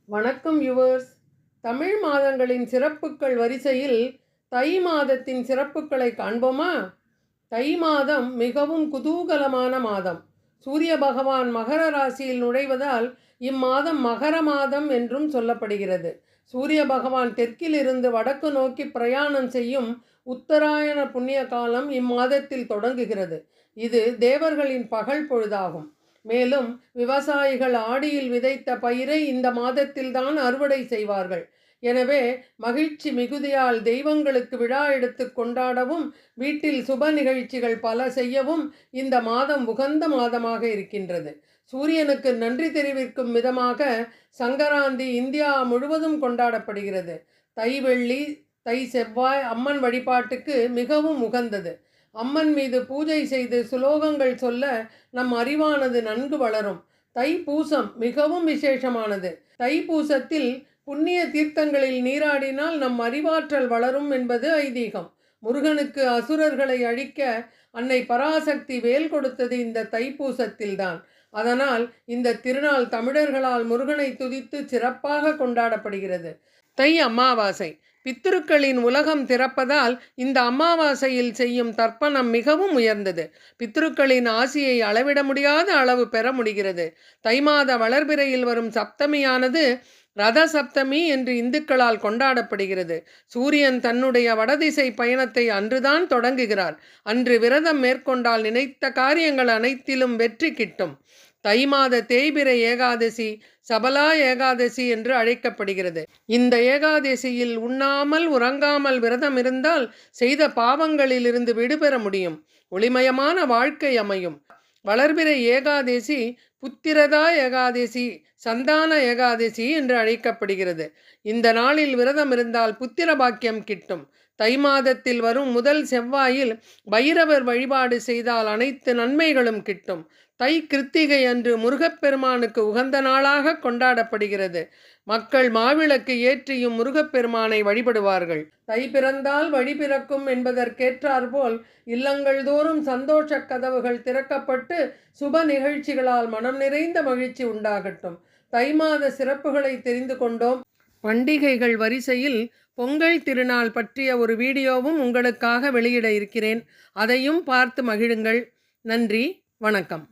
வணக்கம் யுவர்ஸ். தமிழ் மாதங்களின் சிறப்புகள் வரிசையில் தை மாதத்தின் சிறப்புகளை காண்போமா? தை மாதம் மிகவும் குதூகலமான மாதம். சூரிய பகவான் மகர ராசியில் நுழைவதால் இம்மாதம் மகர மாதம் என்றும் சொல்லப்படுகிறது. சூரிய பகவான் தெற்கிலிருந்து வடக்கு நோக்கி பிரயாணம் செய்யும் உத்தராயண புண்ணிய காலம் இம்மாதத்தில் தொடங்குகிறது. இது தேவர்களின் பகல் பொழுதாகும். மேலும் விவசாயிகள் ஆடியில் விதைத்த பயிரை இந்த மாதத்தில்தான் அறுவடை செய்வார்கள். எனவே மகிழ்ச்சி மிகுதியால் தெய்வங்களுக்கு விழா எடுத்து கொண்டாடவும் வீட்டில் சுப நிகழ்ச்சிகள் பல செய்யவும் இந்த மாதம் உகந்த மாதமாக இருக்கின்றது. சூரியனுக்கு நன்றி தெரிவிக்கும் விதமாக சங்கராந்தி இந்தியா முழுவதும் கொண்டாடப்படுகிறது. தை வெள்ளி, தை செவ்வாய் அம்மன் வழிபாட்டுக்கு மிகவும் உகந்தது. அம்மன் மீது பூஜை செய்து சுலோகங்கள் சொல்ல நம் அறிவானது நன்கு வளரும். தைப்பூசம் மிகவும் விசேஷமானது. தைப்பூசத்தில் புண்ணிய தீர்த்தங்களில் நீராடினால் நம் அறிவாற்றல் வளரும் என்பது ஐதீகம். முருகனுக்கு அசுரர்களை அழிக்க அன்னை பராசக்தி வேல் கொடுத்தது இந்த தைப்பூசத்தில்தான். அதனால் இந்த திருநாள் தமிழர்களால் முருகனை துதித்து சிறப்பாக கொண்டாடப்படுகிறது. தை அமாவாசை பித்ருக்களின் உலகம் திறப்பதால் இந்த அமாவாசையில் செய்யும் தர்ப்பணம் மிகவும் உயர்ந்தது. பித்ருக்களின் ஆசியை அளவிட முடியாத அளவு பெற முடிகிறது. தை மாத வளர்பிறையில் வரும் சப்தமியானது ரத சப்தமி என்று இந்துக்களால் கொண்டாடப்படுகிறது. சூரியன் தன்னுடைய வடதிசை பயணத்தை அன்றுதான் தொடங்குகிறார். அன்று விரதம் மேற்கொண்டால் நினைத்த காரியங்கள் அனைத்திலும் வெற்றி கிட்டும். தை மாத தேய்பிறை ஏகாதசி சபலா ஏகாதசி என்று அழைக்கப்படுகிறது. இந்த ஏகாதசியில் உண்ணாமல் உறங்காமல் விரதம் இருந்தால் செய்த பாவங்களிலிருந்து விடுபெற முடியும். ஒளிமயமான வாழ்க்கை அமையும். வளர்பிறை ஏகாதசி புத்திரதா ஏகாதசி, சந்தான ஏகாதசி என்று அழைக்கப்படுகிறது. இந்த நாளில் விரதம் இருந்தால் புத்திர பாக்கியம் கிட்டும். தை மாதத்தில் வரும் முதல் செவ்வாயில் பைரவர் வழிபாடு செய்தால் அனைத்து நன்மைகளும் கிட்டும். தை கிருத்திகை அன்று முருகப்பெருமானுக்கு உகந்த நாளாக கொண்டாடப்படுகிறது. மக்கள் மாவிளக்கு ஏற்றியும் முருகப்பெருமானை வழிபடுவார்கள். தை பிறந்தால் வழி பிறக்கும் என்பதற்கேற்றாற்போல் இல்லங்கள் தோறும் சந்தோஷ கதவுகள் திறக்கப்பட்டு சுப நிகழ்ச்சிகளால் மனம் நிறைந்த மகிழ்ச்சி உண்டாகட்டும். தை மாத சிறப்புகளை தெரிந்து கொண்டோம். பண்டிகைகள் வரிசையில் பொங்கல் திருநாள் பற்றிய ஒரு வீடியோவும் உங்களுக்காக வெளியிட இருக்கிறேன். அதையும் பார்த்து மகிழுங்கள். நன்றி, வணக்கம்.